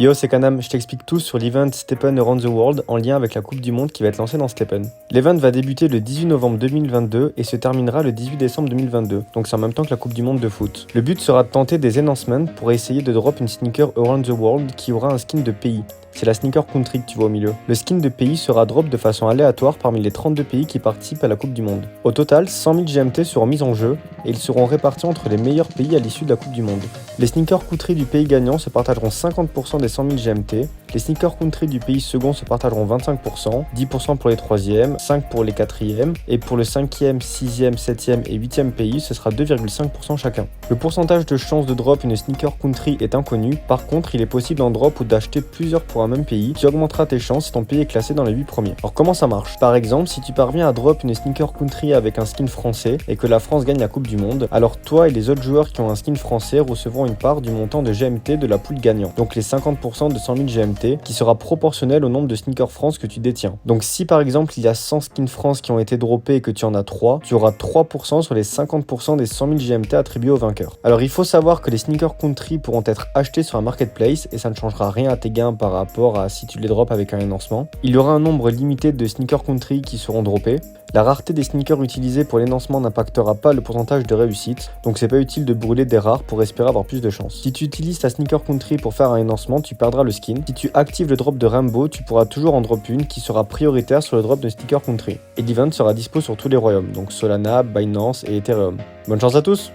Yo, c'est Kanam, je t'explique tout sur l'event Steppen Around the World en lien avec la Coupe du Monde qui va être lancée dans Steppen. L'event va débuter le 18 novembre 2022 et se terminera le 18 décembre 2022, donc c'est en même temps que la Coupe du Monde de foot. Le but sera de tenter des enhancements pour essayer de drop une sneaker Around the World qui aura un skin de pays. C'est la sneaker country que tu vois au milieu. Le skin de pays sera drop de façon aléatoire parmi les 32 pays qui participent à la Coupe du Monde. Au total, 100 000 GMT seront mis en jeu et ils seront répartis entre les meilleurs pays à l'issue de la Coupe du Monde. Les sneakers country du pays gagnant se partageront 50% des 100 000 GMT, les sneakers country du pays second se partageront 25%, 10% pour les 3e, 5% pour les 4e, et pour le 5e, 6e, 7e et 8e pays, ce sera 2,5% chacun. Le pourcentage de chance de drop une sneaker country est inconnu, par contre il est possible d'en drop ou d'acheter plusieurs pour un même pays, qui augmentera tes chances si ton pays est classé dans les 8 premiers. Alors comment ça marche? Par exemple, si tu parviens à drop une sneaker country avec un skin français et que la France gagne la Coupe du Monde, alors toi et les autres joueurs qui ont un skin français recevront une part du montant de GMT de la poule gagnant, donc les 50% de 100 000 GMT, qui sera proportionnel au nombre de sneakers France que tu détiens. Donc si par exemple il y a 100 skins France qui ont été droppés et que tu en as 3, tu auras 3% sur les 50% des 100 000 GMT attribués au vainqueur. Alors il faut savoir que les sneakers country pourront être achetés sur un marketplace et ça ne changera rien à tes gains par rapport à si tu les drops avec un élancement. Il y aura un nombre limité de sneakers country qui seront droppés. La rareté des sneakers utilisés pour l'élancement n'impactera pas le pourcentage de réussite, donc c'est pas utile de brûler des rares pour espérer avoir plus de chance. Si tu utilises ta sneaker country pour faire un élancement, tu perdras le skin. Si tu actives le drop de Rainbow, tu pourras toujours en drop une qui sera prioritaire sur le drop de sneaker country. Et l'event sera dispo sur tous les royaumes, donc Solana, Binance et Ethereum. Bonne chance à tous!